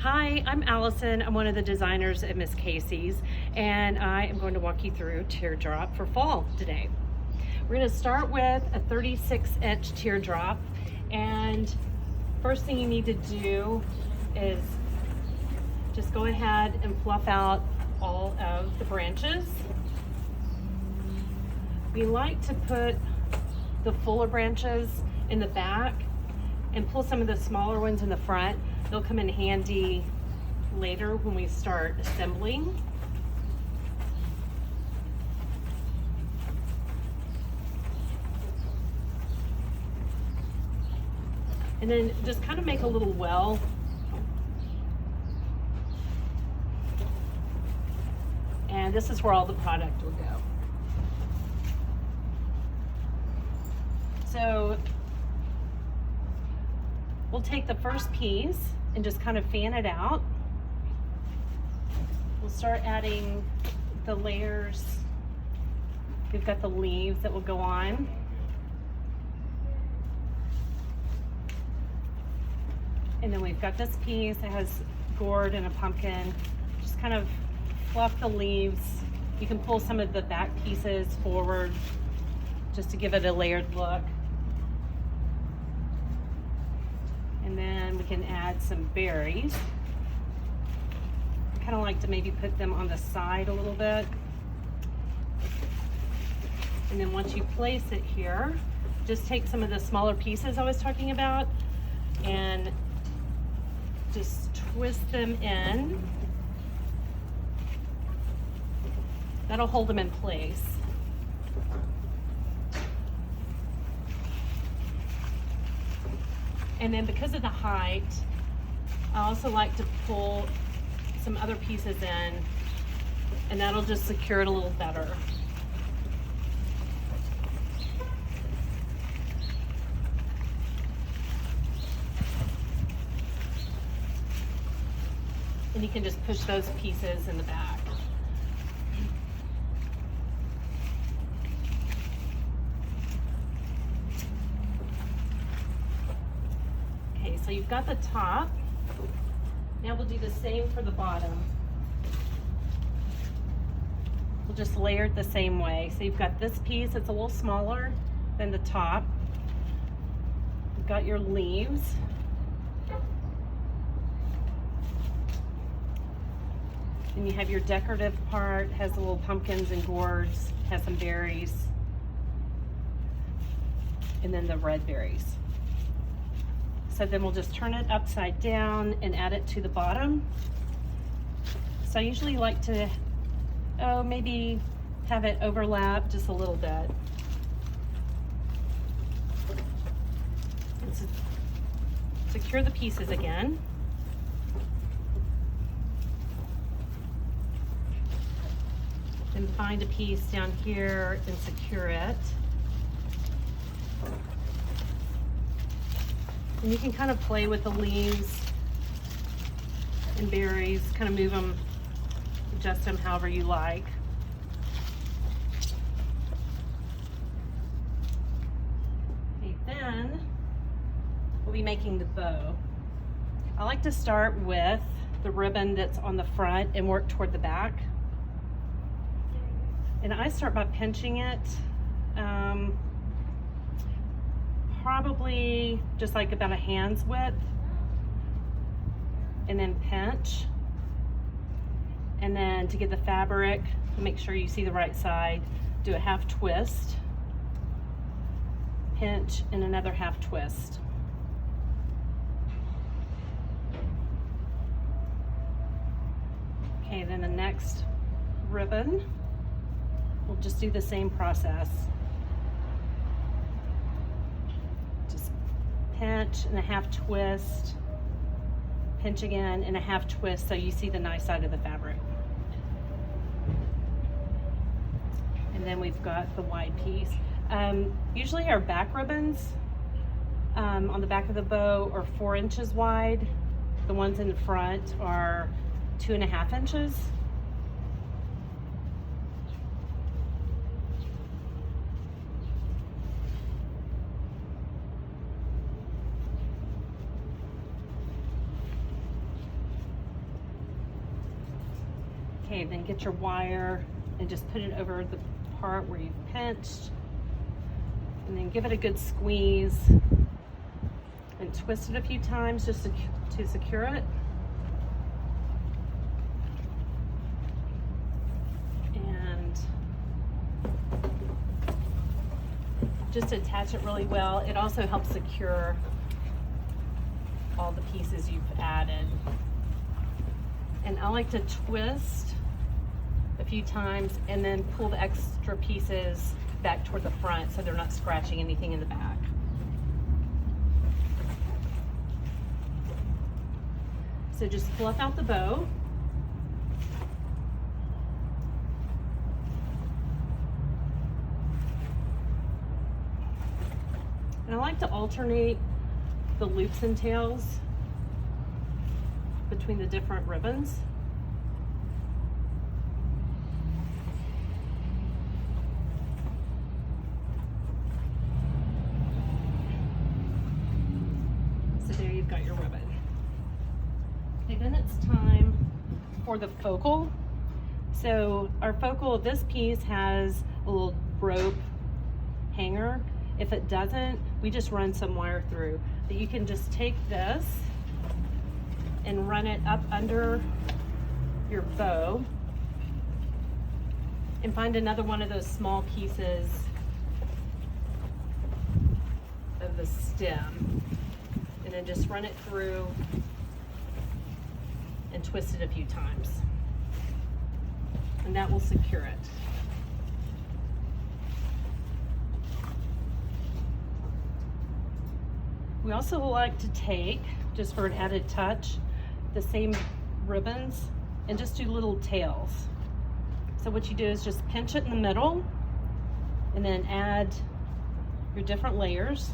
Hi, I'm Allison. I'm one of the designers at Miss Cayce's, and I am going to walk you through Teardrop for fall today. We're going to start with a 36-inch teardrop, and first thing you need to do is just go ahead and fluff out all of the branches. We like to put the fuller branches in the back and pull some of the smaller ones in the front. They'll come in handy later when we start assembling. And then just kind of make a little well. And this is where all the product will go. So we'll take the first piece and just kind of fan it out. We'll start adding the layers. We've got the leaves that will go on. And then we've got this piece that has gourd and a pumpkin. Just kind of fluff the leaves. You can pull some of the back pieces forward just to give it a layered look. And then we can add some berries. I kind of like to maybe put them on the side a little bit. And then once you place it here, just take some of the smaller pieces I was talking about and just twist them in. That'll hold them in place. And then because of the height, I also like to pull some other pieces in, and that'll just secure it a little better. And you can just push those pieces in the back. So you've got the top. Now we'll do the same for the bottom. We'll just layer it the same way. So you've got this piece, it's a little smaller than the top. You've got your leaves. And you have your decorative part, has the little pumpkins and gourds, has some berries. And then the red berries. So then we'll just turn it upside down and add it to the bottom. So I usually like to, maybe have it overlap just a little bit. And secure the pieces again. Then find a piece down here and secure it. And you can kind of play with the leaves and berries, kind of move them, adjust them however you like. Okay, then we'll be making the bow. I like to start with the ribbon that's on the front and work toward the back. And I start by pinching it. Probably just like about a hand's width, and then pinch. And then to get the fabric, make sure you see the right side, do a half twist, pinch, and another half twist. Okay, then the next ribbon, we'll just do the same process. Pinch and a half twist, pinch again and a half twist so you see the nice side of the fabric. And then we've got the wide piece. Usually our back ribbons on the back of the bow are 4 inches wide. The ones in the front are 2.5 inches. Okay, then get your wire and just put it over the part where you've pinched, and then give it a good squeeze and twist it a few times just to secure it. And just attach it really well. It also helps secure all the pieces you've added. And I like to twist a few times and then pull the extra pieces back toward the front so they're not scratching anything in the back. So just fluff out the bow. And I like to alternate the loops and tails between the different ribbons. So there you've got your ribbon. Okay, then it's time for the focal. So our focal, this piece has a little rope hanger. If it doesn't, we just run some wire through. But you can just take this and run it up under your bow and find another one of those small pieces of the stem, and then just run it through and twist it a few times, and that will secure it. We also like to take, just for an added touch, the same ribbons and just do little tails. So what you do is just pinch it in the middle and then add your different layers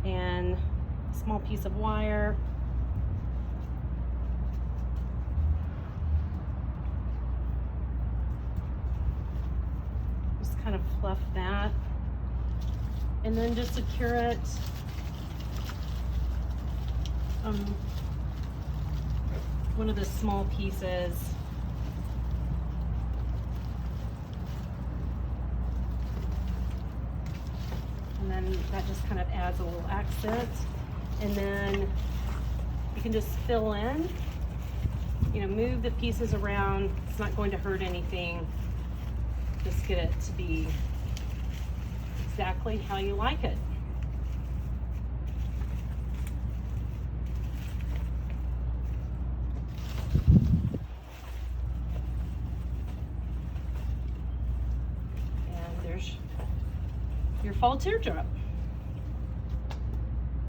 and a small piece of wire. Just kind of fluff that. And then just secure it one of the small pieces. And then that just kind of adds a little accent. And then you can just fill in, move the pieces around. It's not going to hurt anything. Just get it to be exactly how you like it. And there's your fall teardrop.